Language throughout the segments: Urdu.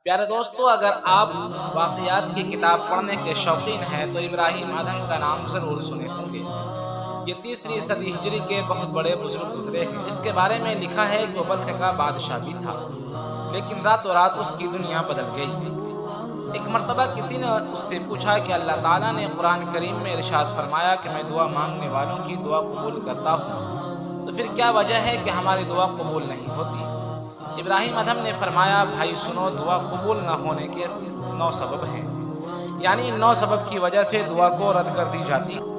پیارے دوستو، اگر آپ واقعات کی کتاب پڑھنے کے شوقین ہیں تو ابراہیم ادھم کا نام ضرور سنے ہوں گے۔ یہ تیسری صدی ہجری کے بہت بڑے بزرگ گزرے ہیں۔ اس کے بارے میں لکھا ہے کہ وہ بلخ کا بادشاہ بھی تھا، لیکن راتوں رات اس کی دنیا بدل گئی۔ ایک مرتبہ کسی نے اس سے پوچھا کہ اللہ تعالیٰ نے قرآن کریم میں ارشاد فرمایا کہ میں دعا مانگنے والوں کی دعا قبول کرتا ہوں، تو پھر کیا وجہ ہے کہ ہماری دعا قبول نہیں ہوتی؟ ابراہیم ادھم نے فرمایا، بھائی سنو، دعا قبول نہ ہونے کے 9 سبب ہیں، یعنی 9 سبب کی وجہ سے دعا کو رد کر دی جاتی ہے۔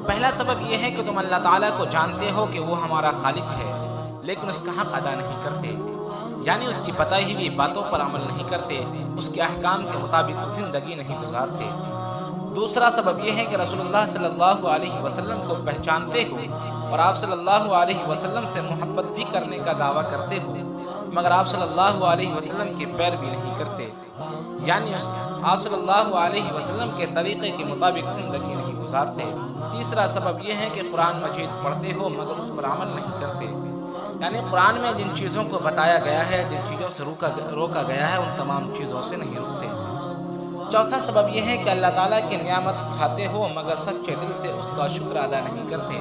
پہلا سبب یہ ہے کہ تم اللہ تعالیٰ کو جانتے ہو کہ وہ ہمارا خالق ہے، لیکن اس کا حق ادا نہیں کرتے، یعنی اس کی بتائی ہوئی باتوں پر عمل نہیں کرتے، اس کے احکام کے مطابق زندگی نہیں گزارتے۔ دوسرا سبب یہ ہے کہ رسول اللہ صلی اللہ علیہ وسلم کو پہچانتے ہو اور آپ صلی اللہ علیہ وسلم سے محبت بھی کرنے کا دعویٰ کرتے ہو، مگر آپ صلی اللہ علیہ وسلم کی پیروی نہیں کرتے، یعنی آپ صلی اللہ علیہ وسلم کے طریقے کے مطابق زندگی نہیں گزارتے۔ تیسرا سبب یہ ہے کہ قرآن مجید پڑھتے ہو مگر اس پر عمل نہیں کرتے، یعنی قرآن میں جن چیزوں کو بتایا گیا ہے، جن چیزوں سے روکا گیا ہے، ان تمام چیزوں سے نہیں رکتے۔ چوتھا سبب یہ ہے کہ اللہ تعالیٰ کی نعمت کھاتے ہو مگر سچے دل سے اس کا شکر ادا نہیں کرتے۔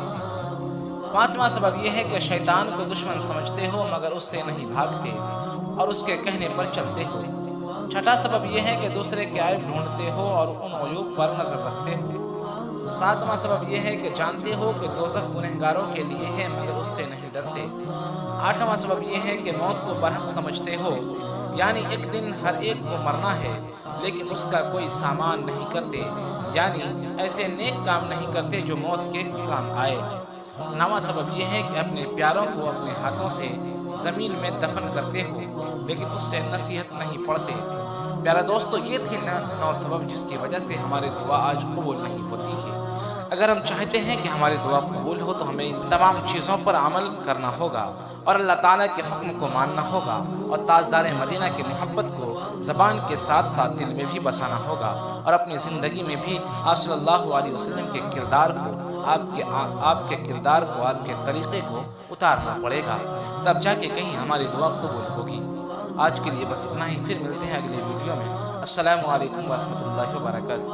پانچواں سبب یہ ہے کہ شیطان کو دشمن سمجھتے ہو مگر اس سے نہیں بھاگتے اور اس کے کہنے پر چلتے ہو۔ چھٹا سبب یہ ہے کہ دوسرے کے عیب ڈھونڈتے ہو اور ان عیوب پر نظر رکھتے ہو۔ ساتواں سبب یہ ہے کہ جانتے ہو کہ دوزخ گنہگاروں کے لیے ہے مگر اس سے نہیں ڈرتے۔ آٹھواں سبب یہ ہے کہ موت کو برحق سمجھتے ہو، یعنی ایک دن ہر ایک کو مرنا ہے، لیکن اس کا کوئی سامان نہیں کرتے، یعنی ایسے نیک کام نہیں کرتے جو موت کے کام آئے۔ نواں سبب یہ ہے کہ اپنے پیاروں کو اپنے ہاتھوں سے زمین میں دفن کرتے ہو، لیکن اس سے نصیحت نہیں پڑھتے۔ پیارا دوستو، یہ تھی 9 سبب جس کی وجہ سے ہماری دعا آج قبول نہیں ہوتی ہے۔ اگر ہم چاہتے ہیں کہ ہماری دعا قبول ہو تو ہمیں ان تمام چیزوں پر عمل کرنا ہوگا اور اللہ تعالیٰ کے حکم کو ماننا ہوگا اور تاجدار مدینہ کی محبت کو زبان کے ساتھ ساتھ دل میں بھی بسانا ہوگا اور اپنی زندگی میں بھی آپ صلی اللہ علیہ وسلم کے کردار کو، آپ کے کردار کو، آپ کے طریقے کو اتارنا پڑے گا، تب جا کے کہیں ہماری دعا قبول ہوگی۔ آج کے لیے بس اتنا ہی، پھر ملتے ہیں اگلے ویڈیو میں۔ السلام علیکم ورحمۃ اللہ وبرکاتہ۔